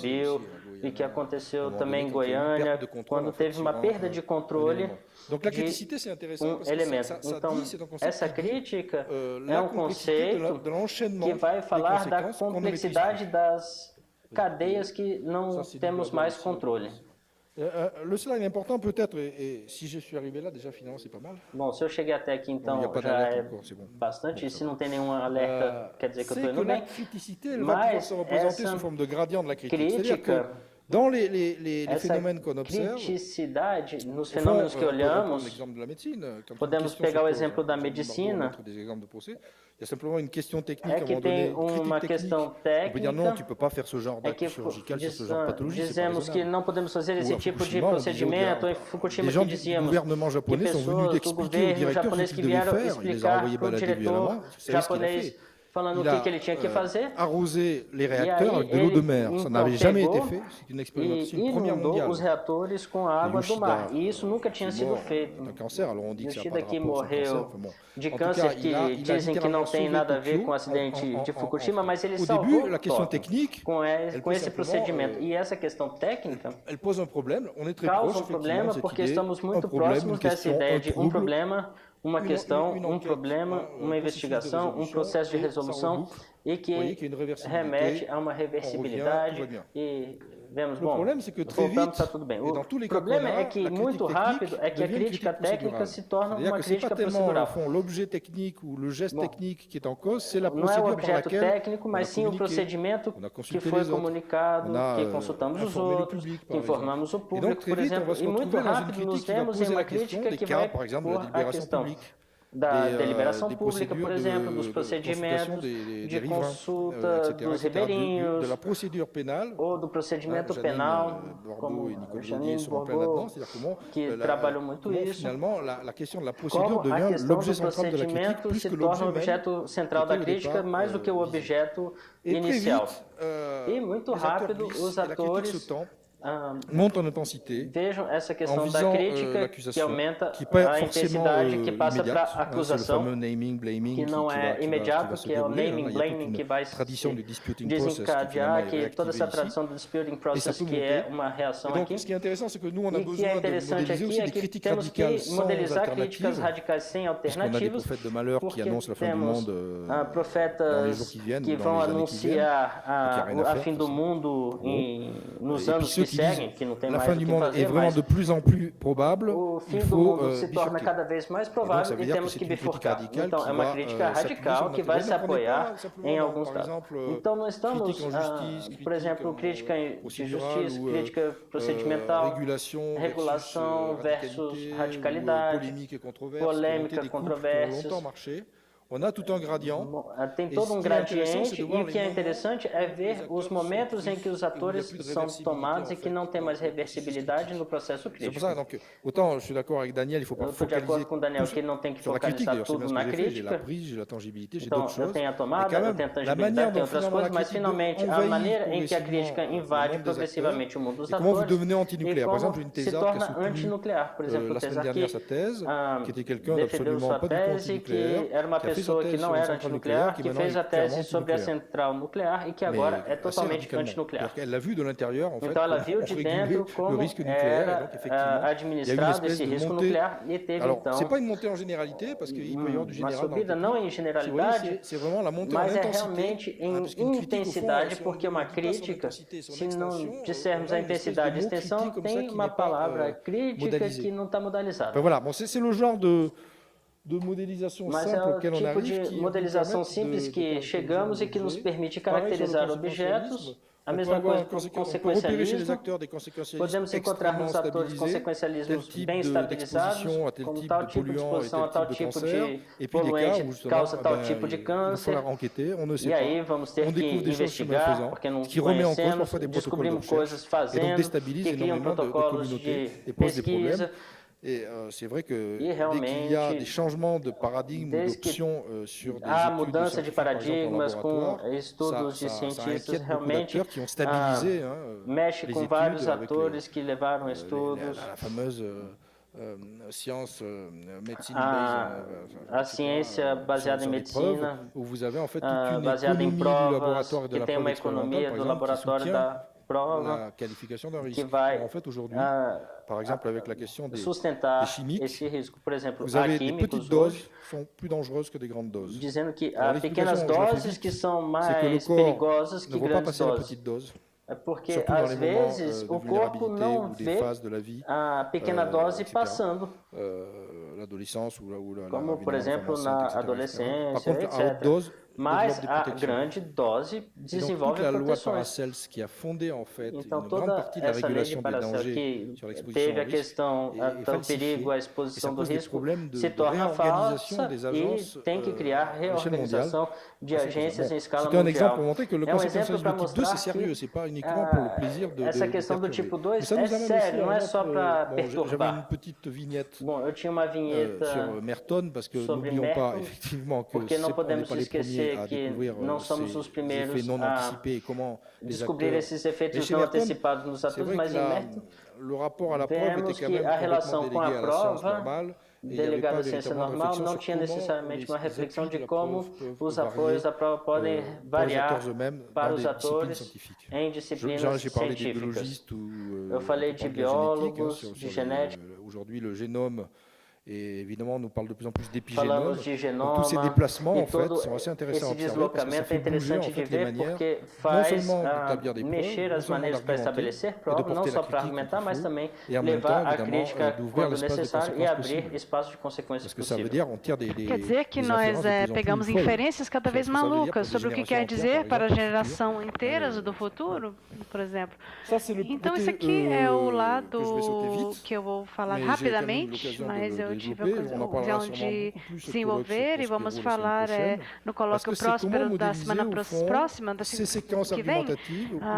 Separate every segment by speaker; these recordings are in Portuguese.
Speaker 1: Chernobyl e que aconteceu também em Goiânia, quando teve uma perda de controle
Speaker 2: Donc la criticité, c'est intéressant parce que
Speaker 1: elemento.
Speaker 2: ça
Speaker 1: Então,
Speaker 2: dit, c'est un concept
Speaker 1: essa
Speaker 2: qui dit,
Speaker 1: crítica é
Speaker 2: la
Speaker 1: um
Speaker 2: complexité
Speaker 1: conceito
Speaker 2: de l'enchaînement
Speaker 1: que vai
Speaker 2: des
Speaker 1: falar da
Speaker 2: conséquences qu'on ne maîtrise
Speaker 1: complexidade
Speaker 2: plus.
Speaker 1: das cadeias que não
Speaker 2: Ça, c'est du
Speaker 1: temos
Speaker 2: Gordon
Speaker 1: mais
Speaker 2: aussi.
Speaker 1: controle.
Speaker 2: Le slide important peut-être, et si je suis arrivé là, déjà finalement c'est pas mal.
Speaker 1: Bom, se eu cheguei até aqui, então já é bastante. E se não tem nenhum alerta, quer dizer que eu estou indo bem.
Speaker 2: La criticité, elle va pouvoir se représenter sous forme de gradient de la critique. C'est-à-dire que dans les phénomènes qu'on observe,
Speaker 1: criticidade nos fenômenos que olhamos, podemos pegar o exemplo da medicina.
Speaker 2: Il y a simplement une question technique à un moment
Speaker 1: tem
Speaker 2: donné,
Speaker 1: uma questão técnica.
Speaker 2: On peut dire non, tu peux pas faire ce genre d'acte chirurgical sur ce genre de pathologie.
Speaker 1: Dizemos que não podemos fazer esse tipo de procedimento. Em Fukushima que dizíamos que pessoas do governo japonês que vieram explicar para o diretor japonês falando o que ele tinha que fazer.
Speaker 2: Arrosé les réacteurs avec de l'eau de mer. Ça n'avait jamais été fait. C'est une expérimentation première mondiale.
Speaker 1: Os reatores com água do mar. E isso nunca tinha sido feito.
Speaker 2: Un cancer, alors on dit que ça
Speaker 1: Yoshida que morreu de câncer, que dizem que não tem nada a ver com o acidente de Fukushima, mas ele salvou com esse procedimento. E essa questão técnica causa um problema porque estamos muito próximos dessa ideia de um problema, uma questão, um problema, uma investigação, um processo de resolução e que remete a uma reversibilidade e vemos, bom, voltando, está tudo bem. O problema é que, muito rápido, é que a crítica técnica se torna uma crítica procedural.
Speaker 2: L'objet technique ou le geste technique qui est en cause, c'est la
Speaker 1: não é o objeto técnico, mas sim o procedimento que foi comunicado, que consultamos os outros, que informamos o público, por exemplo, e muito rápido nos vemos em uma crítica que vai pôr a questão da deliberação pública, por exemplo, dos procedimentos de consulta dos ribeirinhos, ou do procedimento penal, como Janine Bourbeau, que trabalhou muito isso, como a questão do procedimento se torna o objeto central da crítica mais do que o objeto inicial. E muito rápido os atores
Speaker 2: monte en intensité,
Speaker 1: vejam essa questão da crítica que aumenta a intensidade, que passa para a acusação, que não é imediato, que é o naming, blaming, que vai desencadear, que toda essa tradição do disputing process, que é uma reação aqui. E o que é interessante aqui é que temos que modelizar críticas radicais sem alternativas, porque temos profetas que vão anunciar a fim do mundo nos anos que seguem, que não tem mais o que fazer, mas o fim do mundo se torna cada vez mais provável e temos que bifurcar. Então, é uma crítica radical que vai se apoiar em alguns dados. Então, não estamos, por exemplo, crítica de justiça, crítica procedimental, regulação versus radicalidade, polêmica, controvérsias.
Speaker 2: On a tout un gradient.
Speaker 1: Tem todo um gradiente e o que é interessante é ver os momentos em que os atores são tomados e que não tem mais reversibilidade no processo crítico.
Speaker 2: Eu estou
Speaker 1: de acordo com o Daniel que não tem que focalizar tudo na crítica. Então, eu tenho a tomada, eu tenho a tangibilidade, tenho outras coisas, mas finalmente a maneira em que a crítica invade progressivamente o mundo dos atores e como se torna antinuclear. Por exemplo, o César que defendeu sua tese, que era uma pessoa que não era antinuclear, que fez a tese sobre a central nuclear e que agora é totalmente antinuclear. Então ela viu de dentro como era administrado esse risco nuclear e teve então uma subida não em generalidade, mas é realmente em intensidade, porque uma crítica, se não dissermos a intensidade e extensão, tem uma palavra crítica que não está modalizada. Mas é o tipo de modelização simples que chegamos e que nos permite caracterizar objetos. A mesma coisa com o consequencialismo. Podemos encontrar nos atores consequencialismos bem estabilizados, como tal tipo de exposição a tal tipo de poluente causa tal tipo de câncer. E aí vamos ter que investigar, porque não conhecemos, descobrimos coisas fazendo, que criam protocolos de pesquisa.
Speaker 2: Et c'est vrai que dès qu'il y a des changements de paradigme, d'options sur des
Speaker 1: études mudança de paradigmas com estudos de cientistas realmente mexe com vários atores que levaram estudos.
Speaker 2: A fameuse science
Speaker 1: a ciência baseada em medicina, baseada em provas, que tem uma economia do laboratório da prova que vai sustentar esse risco. Por exemplo, há químicos hoje dizendo que há pequenas doses que são mais perigosas que grandes doses. porque às vezes o corpo não vê a pequena dose passando, como por exemplo na adolescência, etc. Mas a grande dose desenvolve proteções. Então, toda essa lei de Paracels que teve a questão do perigo, a exposição do risco, se torna falsa e tem que criar reorganização de agências em escala mundial. É um exemplo para mostrar que essa questão do tipo 2 é sério, não é só para perturbar. Bom, eu tinha uma vinheta sobre Merton, porque não podemos esquecer que não somos os primeiros a descobrir esses efeitos não antecipados nos atores, mas em Merton vemos que a relação com a prova delegada à ciência normal não tinha necessariamente uma reflexão de como os apoios da prova podem variar para os atores em disciplinas científicas. Eu falei de biólogos, de genética.
Speaker 2: Et évidemment, on nous parle de plus en plus d'épigénome.
Speaker 1: Falamos de genoma,
Speaker 2: tous ces déplacements, en fait, sont assez intéressants à
Speaker 1: observer parce que ça fait bouger, en fait, les manières, non seulement d'établir des preuves, non seulement d'argumenter, et de porter la critique et en même temps, évidemment, d'ouvrir l'espace de conséquences possibles. Parce que ça veut dire, on tire des
Speaker 3: Quer dizer que nós pegamos inferências cada vez malucas sobre o que quer dizer para a geração inteira do futuro, por exemplo. Então, isso aqui é o lado que eu vou falar rapidamente, mas eu tive a ocasião de desenvolver e vamos falar no colóquio próspero da semana próxima, da semana que vem,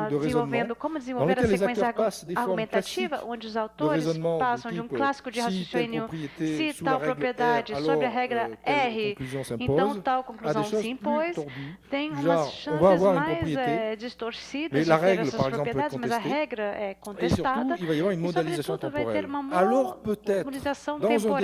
Speaker 3: desenvolvendo como desenvolver a sequência argumentativa, onde os autores passam de um clássico de raciocínio, se tal propriedade sobre a regra R, então tal conclusão se impôs, tem umas chances mais distorcidas de ter essas propriedades, mas a regra é contestada e, sobretudo, vai ter uma modelização temporal.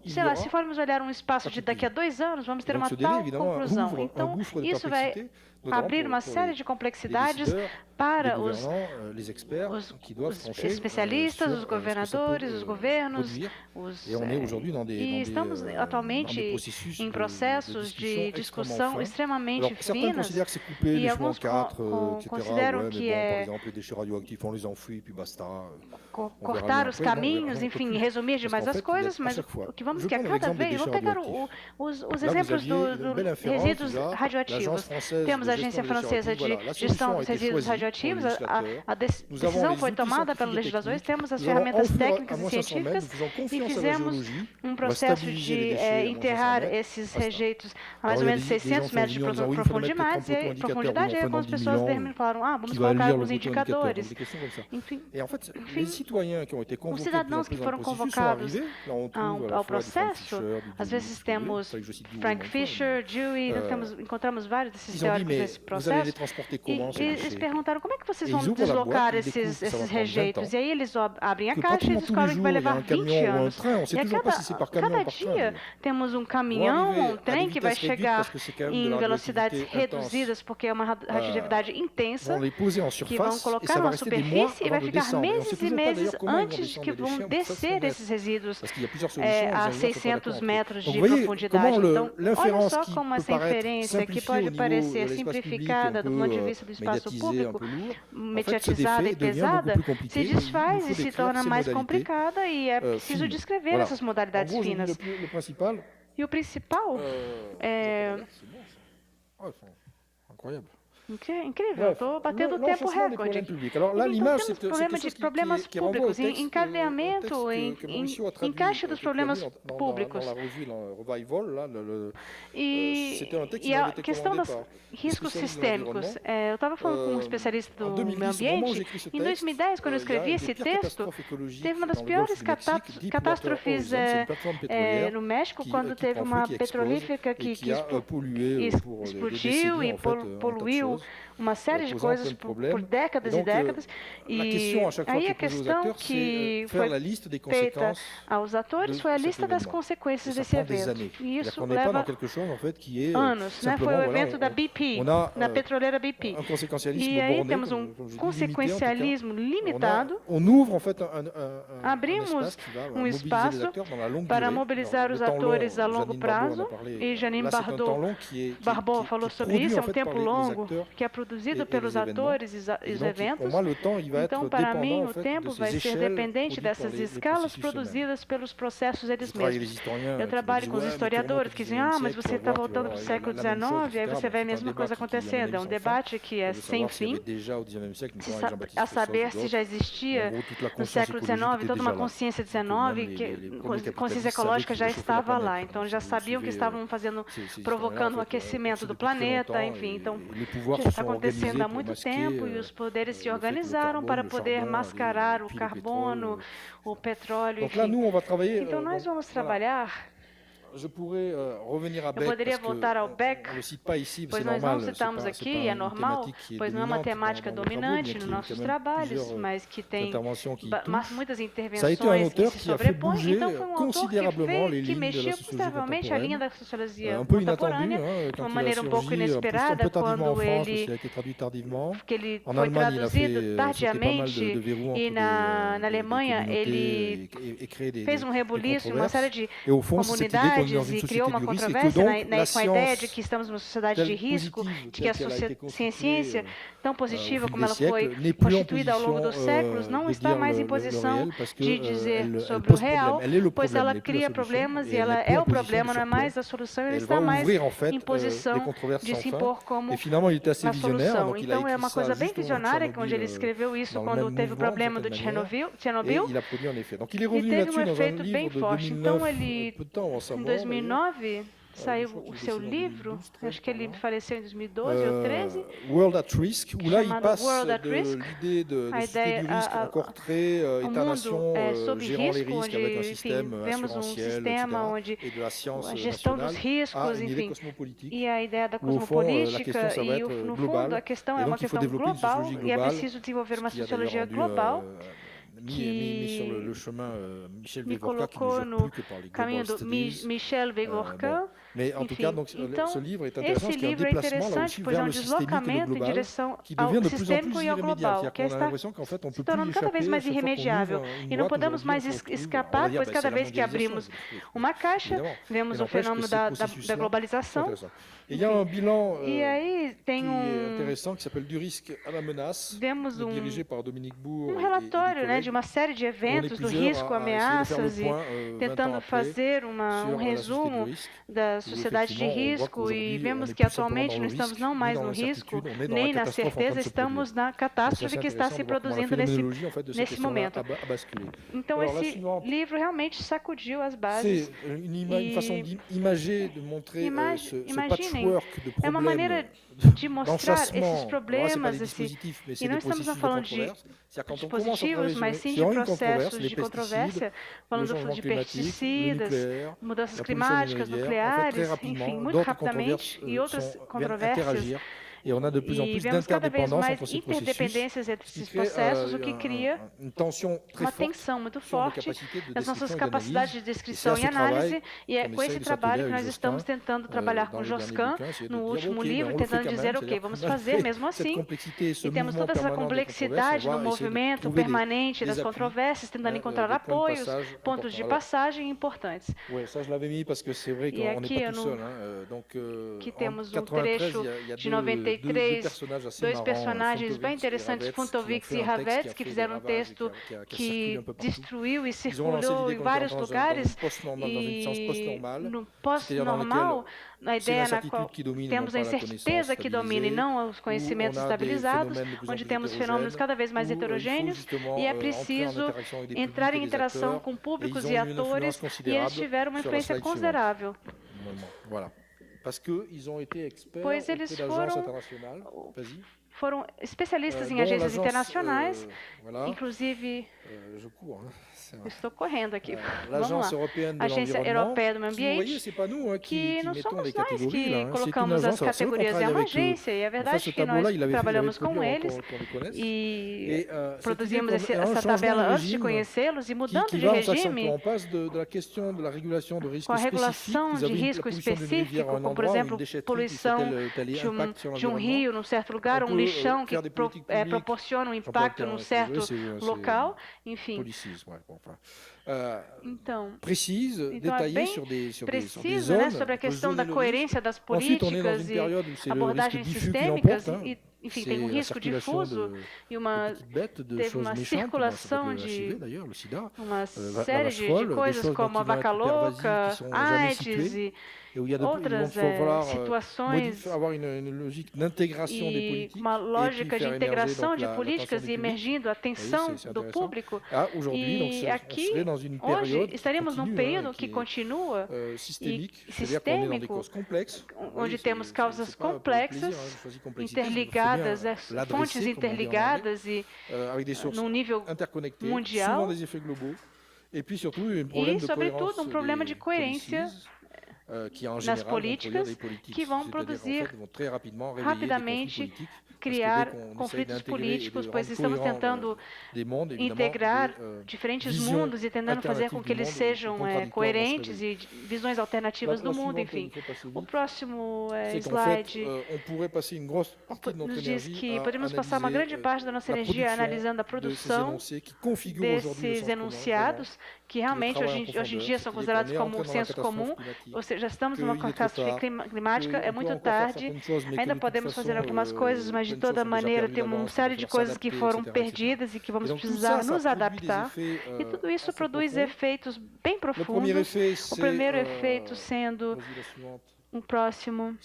Speaker 3: E sei lá, se formos olhar um espaço de daqui a 2 anos, vamos ter uma tal conclusão. Então, isso vai abrir uma série de complexidades para os especialistas, os governadores, os governos. E estamos atualmente em processos de discussão extremamente finas e alguns consideram que é cortar os caminhos, enfim, resumir demais as coisas, mas o que vamos que a cada vez, vamos pegar os exemplos dos resíduos radioativos. Temos a Agência Francesa de Gestão dos Resíduos Radioativos, a decisão foi tomada pelos legisladores, temos as ferramentas técnicas e científicas e fizemos um processo de enterrar esses rejeitos a mais ou menos 600 metros de profundidade, e aí algumas pessoas falaram, vamos colocar alguns indicadores. Enfim, os cidadãos que foram convocados ao processo, às vezes temos Frank Fisher, Dewey, encontramos vários desses teóricos nesse processo, e eles perguntaram como é que vocês vão deslocar esses rejeitos, e aí eles abrem a caixa e descobrem que vai levar 20 anos. E a cada dia temos um caminhão, um trem que vai chegar em velocidades reduzidas, porque é uma radioatividade intensa, que vão colocar na superfície e vai ficar meses e meses antes que vão descer esses resíduos a 600 metros de profundidade. Então, olha só como essa inferência, que pode parecer simplificada do ponto de vista do espaço público, mediatizada e pesada, se desfaz e se torna mais complicada e é preciso descrever essas modalidades finas. E o principal é... Incrível, eu estou batendo o tempo recorde. Então, temos problemas públicos, encadeamento, encaixe dos problemas públicos. E a questão dos riscos sistêmicos. Eu estava falando com um especialista do meio ambiente. Em 2010, quando eu escrevi esse texto, teve uma das piores catástrofes no México, quando teve uma petrolífera que explodiu e poluiu uma série de coisas por décadas e décadas. E aí a questão que foi feita aos atores foi a lista das consequências desse evento. E isso leva anos. Foi o evento da BP, na petroleira BP. E aí temos um consequencialismo limitado. Abrimos um espaço para mobilizar os atores a longo prazo. E Janine Bardot falou sobre isso, é um tempo longo. que é produzido pelos atores e os eventos. Então, para mim, o tempo vai ser dependente dessas escalas produzidas pelos processos eles mesmos. Eu trabalho com os historiadores que dizem, mas você está voltando para o século XIX, aí você vê a mesma coisa acontecendo. É um debate que é sem fim, a saber se já existia no século XIX toda uma consciência consciência ecológica já estava lá. Então, já sabiam que estavam provocando o aquecimento do planeta, enfim. Então, já está acontecendo há muito tempo e os poderes se organizaram para poder mascarar o carbono, o petróleo, enfim. Então, nós vamos trabalhar. Eu poderia voltar ao Beck, pois nós não citamos aqui, é normal, pois não é uma temática dominante nos nossos trabalhos, mas que tem muitas intervenções que se sobrepõem. Então, foi um autor que mexeu consideravelmente a linha da sociologia contemporânea, de uma maneira um pouco inesperada, quando ele foi traduzido tardiamente, e na Alemanha ele fez um rebuliço, uma série de comunidades, e criou uma controvérsia com a ideia de que estamos numa sociedade de risco, de que a ciência, tão positiva como ela foi constituída ao longo dos séculos, não está mais em posição de dizer sobre o real, pois ela cria problemas e ela é o problema, não é mais a solução, ela está mais em posição de se impor como a solução. Então, é uma coisa bem visionária, onde ele escreveu isso quando teve o problema do Chernobyl, e teve um efeito bem forte. Então, ele, em 2009, saiu o seu livro, acho que ele faleceu em 2012 ou 2013,
Speaker 2: World at Risk, où là il passe
Speaker 3: de
Speaker 2: l'idée de l'étude du risque encore très état-nation, gérant les risques avec un système assurantiel, etc., et de la science nationale, à une idée cosmopolitique,
Speaker 3: e a ideia da
Speaker 2: où au fond la question ça va
Speaker 3: e,
Speaker 2: être
Speaker 3: no
Speaker 2: globale,
Speaker 3: fundo, a questão é
Speaker 2: et
Speaker 3: uma
Speaker 2: donc il faut
Speaker 3: questão
Speaker 2: développer une
Speaker 3: global,
Speaker 2: sociologie
Speaker 3: e é
Speaker 2: globale,
Speaker 3: preciso desenvolver uma
Speaker 2: qui a
Speaker 3: sociologia
Speaker 2: d'ailleurs
Speaker 3: global,
Speaker 2: mis sur le chemin Michel
Speaker 3: me
Speaker 2: Vigorka, qui ne
Speaker 3: colocou
Speaker 2: gère
Speaker 3: no
Speaker 2: plus que par les
Speaker 3: caminho
Speaker 2: global
Speaker 3: do
Speaker 2: studies.
Speaker 3: Michel Vigorka.
Speaker 2: Mais en tout cas, donc,
Speaker 3: Então,
Speaker 2: ce livre est intéressant parce
Speaker 3: esse
Speaker 2: qu'il y a un
Speaker 3: livro é
Speaker 2: déplacement là
Speaker 3: interessante,
Speaker 2: aussi
Speaker 3: pois é
Speaker 2: vers
Speaker 3: um
Speaker 2: le systémique et le
Speaker 3: deslocamento em
Speaker 2: global,
Speaker 3: direção
Speaker 2: qui
Speaker 3: ao
Speaker 2: devient de plus en
Speaker 3: sistêmico
Speaker 2: plus
Speaker 3: e ao global,
Speaker 2: irrémédiable.
Speaker 3: que
Speaker 2: C'est-à-dire qu'on a
Speaker 3: está
Speaker 2: l'impression qu'en fait, on peut
Speaker 3: se
Speaker 2: plus
Speaker 3: tornando
Speaker 2: y
Speaker 3: cada vez
Speaker 2: échapper.
Speaker 3: mais
Speaker 2: Chaque fois qu'on
Speaker 3: irremediável.
Speaker 2: ouvre une
Speaker 3: E não
Speaker 2: boîte
Speaker 3: podemos
Speaker 2: aujourd'hui,
Speaker 3: mais
Speaker 2: on se retrouve, on va
Speaker 3: escapar,
Speaker 2: dire,
Speaker 3: pois
Speaker 2: bah,
Speaker 3: cada
Speaker 2: c'est la
Speaker 3: vez que
Speaker 2: mondialisation.
Speaker 3: abrimos uma caixa,
Speaker 2: Évidemment.
Speaker 3: vemos
Speaker 2: Et
Speaker 3: o
Speaker 2: n'empêche que
Speaker 3: fenômeno
Speaker 2: ces
Speaker 3: da
Speaker 2: processus-là
Speaker 3: globalização.
Speaker 2: sont intéressants. Et il y a un bilan
Speaker 3: E aí tem
Speaker 2: qui est intéressant, qui s'appelle Du risque à la menace,
Speaker 3: vemos
Speaker 2: dirigé par Dominique Bourg
Speaker 3: relatório,
Speaker 2: et
Speaker 3: de uma série de eventos do
Speaker 2: plusieurs
Speaker 3: risco,
Speaker 2: à
Speaker 3: ameaças,
Speaker 2: essayer de faire
Speaker 3: e
Speaker 2: le point, 20 ans
Speaker 3: tentando
Speaker 2: après,
Speaker 3: fazer
Speaker 2: sur
Speaker 3: um
Speaker 2: la
Speaker 3: resumo
Speaker 2: société du risque.
Speaker 3: da sociedade de risco, e vemos que atualmente não estamos não mais no risco, nem na certeza, estamos na catástrofe que está se produzindo nesse momento. Então, esse livro realmente sacudiu as bases.
Speaker 2: Une façon d'imager, de montrer ce patchwork de
Speaker 3: é uma
Speaker 2: problèmes
Speaker 3: maneira de mostrar esses problemas, e não estamos falando de dispositivos, mas sim de processos de controvérsia, falando de pesticidas, mudanças climáticas, nucleares, enfim, muito rapidamente, e outras controvérsias.
Speaker 2: E on a de plus en plus d'interdépendance entre ces
Speaker 3: interdependências entre esses processos, o que cria uma tensão muito forte nas nossas capacidades de descrição e análise, e é com esse trabalho que nós estamos tentando trabalhar com Josquin, no último livro, tentando dizer, ok, vamos fazer mesmo assim, e temos toda essa complexidade no movimento permanente das controvérsias, tentando encontrar apoios, pontos de passagem importantes. E aqui que temos um trecho de 93, dois personagens bem interessantes, Funtovics e Havetz, que fizeram um texto que destruiu e circulou em vários lugares, e no pós-normal, a ideia na qual temos a incerteza que domina e não os conhecimentos estabilizados, onde temos fenômenos cada vez mais heterogêneos, e é preciso entrar em interação com públicos e atores, e eles tiveram uma influência considerável. Pois eles foram especialistas em agências internacionais, inclusive... Estou correndo aqui. Vamos lá. A Agência Europeia do Meio Ambiente, que não somos nós que colocamos as categorias, é uma agência, e é verdade que nós trabalhamos com eles e produzimos essa tabela antes de conhecê-los, e mudando de regime, com a regulação de risco específico, como, por exemplo, poluição de um rio num certo lugar, um lixão que proporciona um impacto num certo local, enfim. Então, é bem preciso, né, sobre a questão da coerência das políticas e abordagens sistêmicas, e, enfim, tem um risco difuso e teve uma circulação de uma série de coisas como a vaca louca, AIDS e outras situações, e uma lógica de integração de políticas e emergindo a atenção do público. E aqui, hoje, estaremos num período que continua sistêmico, onde temos causas complexas, interligadas, fontes interligadas e num nível mundial, e, sobretudo, um problema de coerência nas políticas que vão produzir rapidamente criar conflitos políticos, pois estamos tentando integrar diferentes mundos e tentando fazer com que eles sejam coerentes e visões alternativas do mundo, enfim. O próximo slide nos diz que podemos passar uma grande parte da nossa energia analisando a produção desses enunciados, que realmente hoje em dia são considerados como um senso comum, ou seja, já estamos numa catástrofe climática, é muito tarde, ainda podemos fazer algumas coisas, mas de toda maneira tem uma série de coisas que foram perdidas e que vamos precisar nos adaptar, e tudo isso produz efeitos bem profundos. O primeiro efeito sendo um próximo.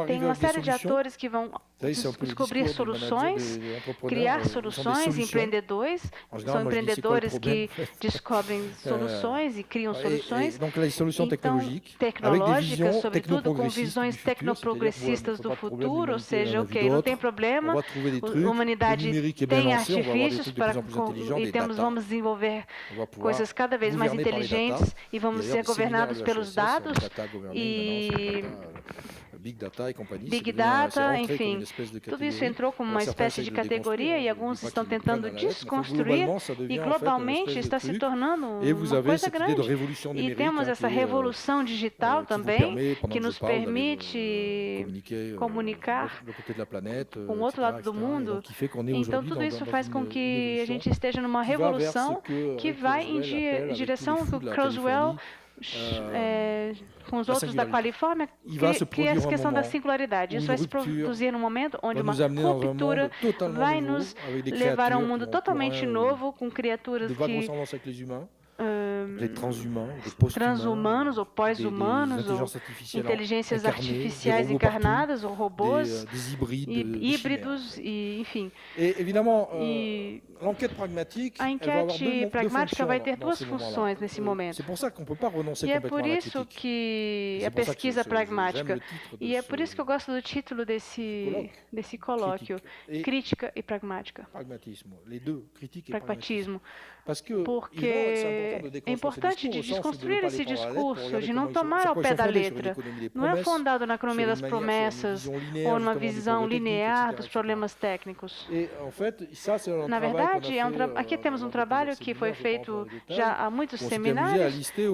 Speaker 3: Tem uma série de atores que vão descobrir soluções, criar soluções, empreendedores. São empreendedores que descobrem soluções e criam soluções. Então, tecnológicas, sobretudo com visões tecnoprogressistas do futuro, ou seja, não tem problema, a humanidade tem artifícios vamos desenvolver coisas cada vez mais inteligentes e vamos ser governados pelos dados e Big Data, enfim, tudo isso entrou como uma espécie de categoria e alguns estão tentando desconstruir e globalmente está se tornando uma coisa grande. E temos essa revolução digital também, que nos permite comunicar com o outro lado do mundo. Então, tudo isso faz com que a gente esteja numa revolução que vai em direção que o Kurzweil com os outros da Califórnia, cria essa questão da singularidade. Isso vai se produzir num momento onde uma ruptura vai nos levar a um mundo totalmente novo, com criaturas que transhumanos ou pós-humanos, ou inteligências artificiais encarnadas, ou robôs, híbridos, e, enfim. A enquete pragmática vai ter duas funções nesse momento. E é por isso que a pesquisa pragmática, e é por isso que eu gosto do título desse colóquio, Crítica e Pragmática. Pragmatismo. Porque é importante de desconstruir esse discurso, de não tomar ao pé da letra. Não é fundado na economia das promessas ou numa visão linear dos problemas técnicos. Na verdade, aqui temos um trabalho que foi feito já há muitos seminários e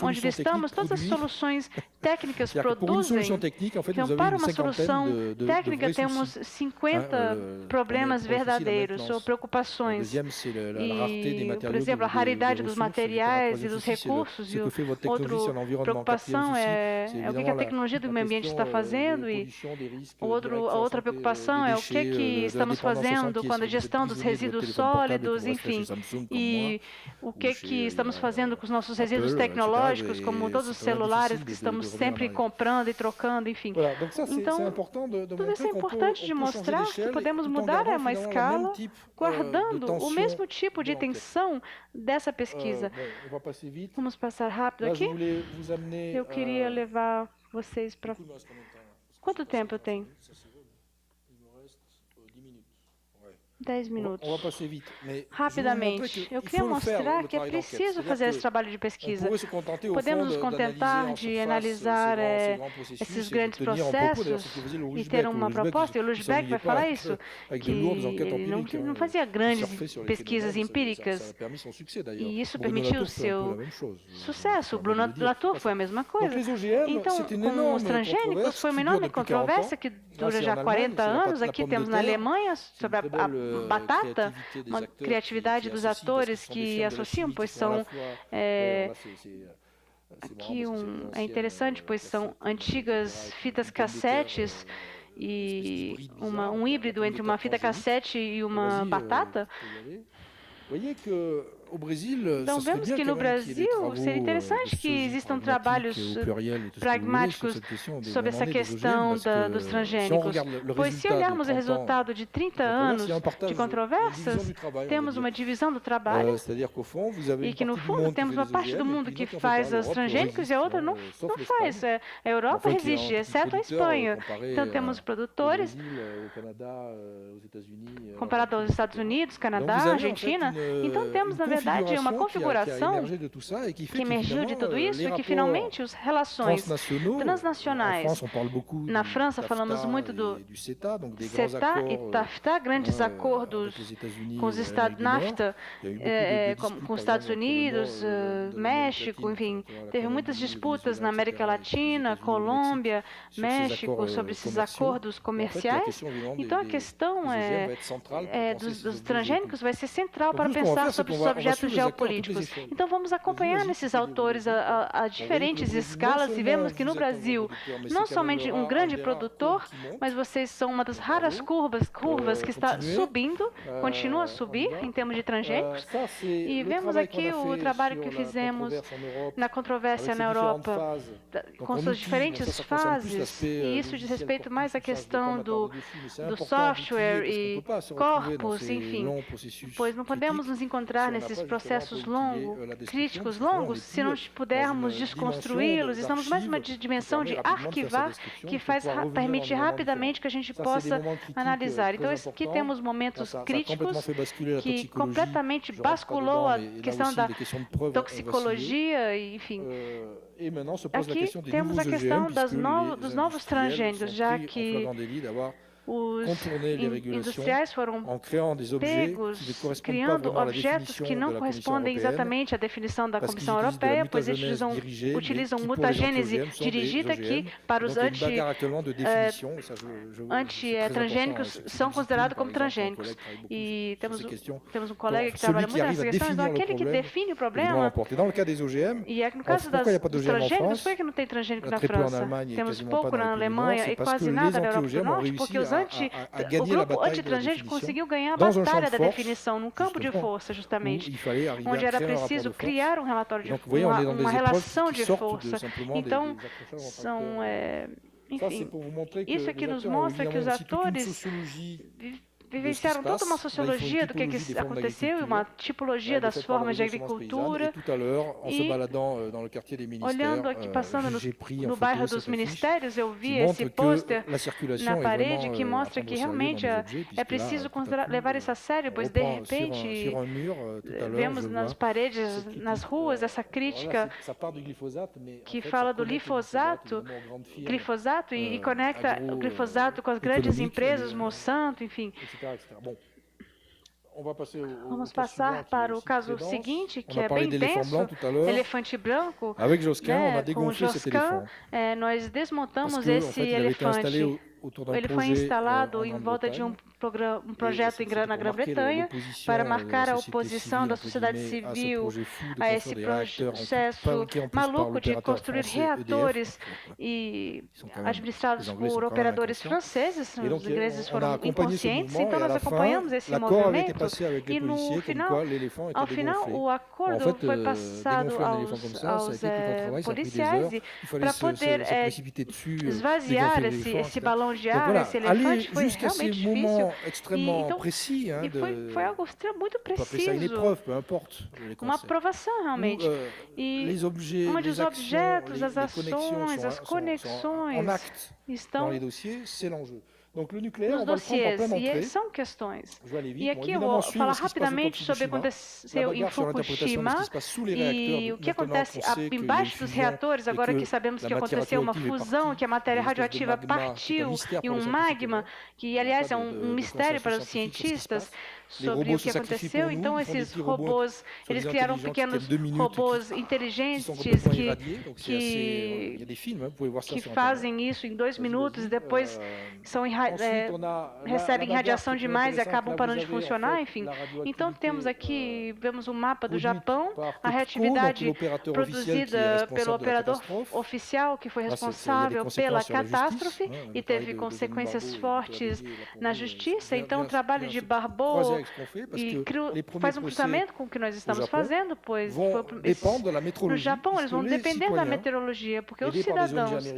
Speaker 3: onde listamos todas as soluções técnicas produzem. Então, para uma solução técnica, temos 50 problemas verdadeiros ou preocupações. Por exemplo, a raridade dos materiais e dos recursos. E outra preocupação é o que a tecnologia do meio ambiente está fazendo. E a outra preocupação é o que estamos fazendo com a gestão dos resíduos sólidos, enfim. E o que estamos fazendo com os nossos resíduos tecnológicos, como todos os celulares que estamos sempre comprando e trocando, enfim. Então, tudo isso é importante de mostrar que podemos mudar a uma escala guardando o mesmo tipo de intenção dessa pesquisa. Vamos passar rápido aqui? Eu queria levar vocês para... Quanto tempo eu tenho? 10 minutos.
Speaker 2: Rapidamente,
Speaker 3: eu queria mostrar que é preciso fazer esse trabalho de pesquisa. Podemos nos contentar de analisar esses grandes processos e ter uma proposta, e o Lujbeck vai falar isso, que ele não fazia grandes pesquisas empíricas, e isso permitiu o seu sucesso. O Blue Latour foi a mesma coisa. Então, com os transgênicos, foi uma enorme controvérsia que dura já 40 anos. Aqui temos na Alemanha, sobre a batata, uma criatividade dos atores que associam, pois são... Aqui é interessante, pois são antigas fitas cassetes e um híbrido entre uma fita cassete e uma batata. Então, vemos que no Brasil seria interessante que existam trabalhos pragmáticos sobre essa questão dos transgênicos, pois se olharmos o resultado de 30 anos de controvérsias, temos uma divisão do trabalho e que, no fundo, temos uma parte do mundo que faz os transgênicos e a outra não faz. A Europa resiste, exceto a Espanha. Então, temos produtores, comparado aos Estados Unidos, Canadá, Argentina. Então, temos, na verdade, uma configuração que emergiu de tudo isso e que, finalmente, as relações transnacionais. Na França, falamos muito do CETA e TAFTA, grandes acordos com os Estados NAFTA, com os Estados Unidos, México, enfim. Teve muitas disputas na América Latina, Colômbia, México, sobre esses acordos comerciais. Então, a questão dos transgênicos vai ser central para pensar sobre os objetos geopolíticos. Então, vamos acompanhar nesses autores a diferentes escalas e vemos que no Brasil, não somente um grande produtor, mas vocês são uma das raras curvas que está subindo, continua a subir em termos de transgênicos. E vemos aqui o trabalho que fizemos na controvérsia na Europa, com suas diferentes fases, e isso diz respeito mais à questão do software e corpos, enfim, pois não podemos nos encontrar nesses processos críticos longos, se não pudermos desconstruí-los. Estamos mais uma dimensão de arquivar que permite rapidamente que a gente possa analisar. Então, aqui temos momentos críticos que completamente basculou a questão da toxicologia, enfim. Aqui temos a questão dos novos transgênicos, já que os industriais foram pegos criando objetos que não correspondem exatamente à definição da Comissão Europeia, pois eles utilizam mutagênese dirigida que, para os anti-transgênicos, são considerados como transgênicos. E temos um colega que trabalha muito nessa questão, então aquele que define o problema, e no caso dos transgênicos, por que não tem transgênico na França? Temos pouco na Alemanha e quase nada na Europa do Norte, porque o grupo antitransgênico conseguiu ganhar a batalha da definição num campo de força, justamente, onde era preciso criar um relatório de uma relação de força. Então, enfim, isso aqui nos mostra que os atores vivenciaram toda uma sociologia do que aconteceu, uma tipologia das formas de agricultura. E, olhando aqui, passando no bairro dos Ministérios, eu vi esse pôster na parede que mostra que realmente é preciso levar isso a sério, pois, de repente, vemos nas paredes, nas ruas, essa crítica que fala do glifosato e conecta o glifosato com as grandes empresas, Monsanto, enfim. Vamos passar para o caso seguinte, que é bem denso, elefante branco. Com o Josquin, nós desmontamos esse elefante. Ele foi instalado em volta de um projeto na Grã-Bretanha para marcar a oposição da sociedade civil a esse processo maluco de construir reatores administrados por operadores franceses. Os ingleses foram inconscientes, então nós acompanhamos esse movimento e ao final o acordo foi passado aos policiais para poder esvaziar esse balão de ar, esse elefante. Foi realmente difícil. Foi algo muito preciso, uma aprovação realmente. Onde os objetos, as ações, as conexões estão nos dossiês, e são questões. E aqui eu vou falar rapidamente sobre o que aconteceu em Fukushima e o que acontece embaixo dos reatores, agora que sabemos que aconteceu uma fusão, que a matéria radioativa partiu e um magma, que aliás é um mistério para os cientistas sobre o que aconteceu. Então esses robôs, eles criaram pequenos robôs inteligentes que fazem isso em 2 minutos e depois recebem radiação demais e acabam parando de funcionar, enfim. Então temos aqui, vemos um mapa do Japão, a reatividade produzida pelo operador oficial que foi responsável pela catástrofe e teve consequências fortes na justiça. Então o trabalho de Barbeau faz um cruzamento com o que nós estamos fazendo, pois no Japão eles vão depender da meteorologia, porque os cidadãos